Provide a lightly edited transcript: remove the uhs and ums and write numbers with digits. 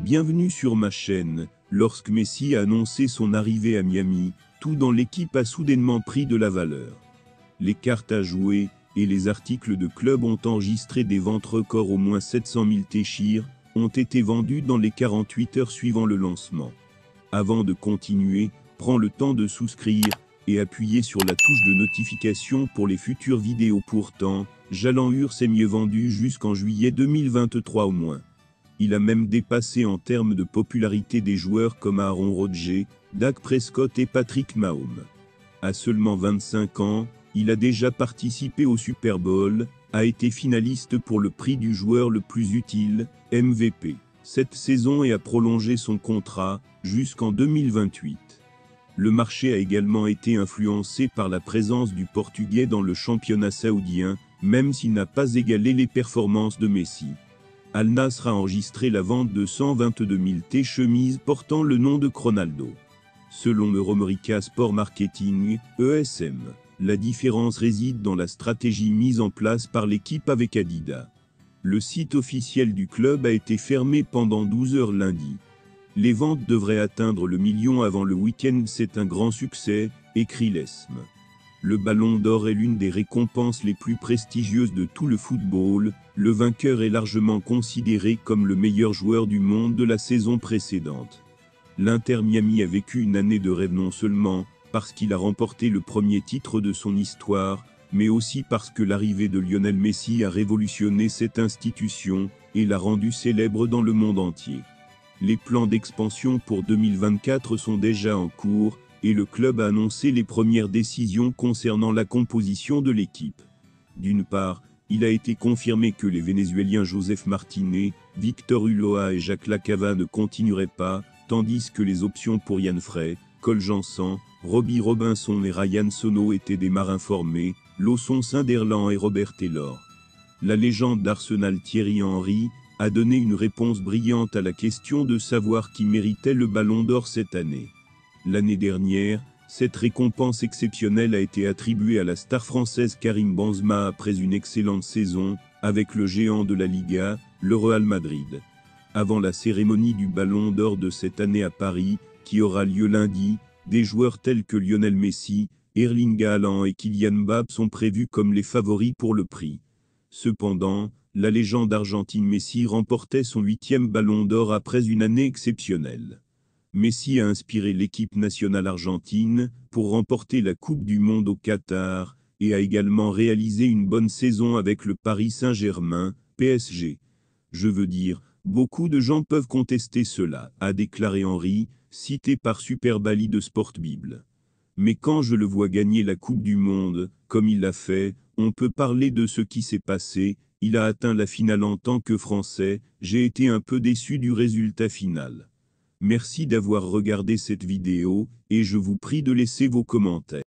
Bienvenue sur ma chaîne. Lorsque Messi a annoncé son arrivée à Miami, tout dans l'équipe a soudainement pris de la valeur. Les cartes à jouer et les articles de club ont enregistré des ventes records. Au moins 700 000 téchirs ont été vendus dans les 48 heures suivant le lancement. Avant de continuer, prends le temps de souscrire et appuyer sur la touche de notification pour les futures vidéos. Pourtant, Jalen Hurts s'est mieux vendu jusqu'en juillet 2023 au moins. Il a même dépassé en termes de popularité des joueurs comme Aaron Rodgers, Dak Prescott et Patrick Mahomes. À seulement 25 ans, il a déjà participé au Super Bowl, a été finaliste pour le prix du joueur le plus utile, MVP, cette saison et a prolongé son contrat jusqu'en 2028. Le marché a également été influencé par la présence du Portugais dans le championnat saoudien, même s'il n'a pas égalé les performances de Messi. Al Nassr a enregistré la vente de 122 000 chemises portant le nom de Ronaldo. Selon Euromerica Sport Marketing, ESM, la différence réside dans la stratégie mise en place par l'équipe avec Adidas. Le site officiel du club a été fermé pendant 12 heures lundi. Les ventes devraient atteindre le million avant le week-end. C'est un grand succès, écrit l'ESM. Le Ballon d'Or est l'une des récompenses les plus prestigieuses de tout le football. Le vainqueur est largement considéré comme le meilleur joueur du monde de la saison précédente. L'Inter Miami a vécu une année de rêve, non seulement parce qu'il a remporté le premier titre de son histoire, mais aussi parce que l'arrivée de Lionel Messi a révolutionné cette institution et l'a rendue célèbre dans le monde entier. Les plans d'expansion pour 2024 sont déjà en cours, et le club a annoncé les premières décisions concernant la composition de l'équipe. D'une part, il a été confirmé que les Vénézuéliens Joseph Martinez, Victor Ulloa et Jacques Lacava ne continueraient pas, tandis que les options pour Yann Frey, Cole Jansen, Robbie Robinson et Ryan Sono étaient des marins formés, Lawson Sunderland et Robert Taylor. La légende d'Arsenal Thierry Henry a donné une réponse brillante à la question de savoir qui méritait le Ballon d'Or cette année. L'année dernière, cette récompense exceptionnelle a été attribuée à la star française Karim Benzema après une excellente saison avec le géant de la Liga, le Real Madrid. Avant la cérémonie du Ballon d'Or de cette année à Paris, qui aura lieu lundi, des joueurs tels que Lionel Messi, Erling Haaland et Kylian Mbappé sont prévus comme les favoris pour le prix. Cependant, la légende argentine Messi remportait son 8e Ballon d'Or après une année exceptionnelle. Messi a inspiré l'équipe nationale argentine pour remporter la Coupe du Monde au Qatar et a également réalisé une bonne saison avec le Paris Saint-Germain, PSG. Je veux dire, beaucoup de gens peuvent contester cela, a déclaré Henry, cité par Superbali de Sportbible. Mais quand je le vois gagner la Coupe du Monde, comme il l'a fait, on peut parler de ce qui s'est passé. Il a atteint la finale en tant que Français, j'ai été un peu déçu du résultat final. Merci d'avoir regardé cette vidéo, et je vous prie de laisser vos commentaires.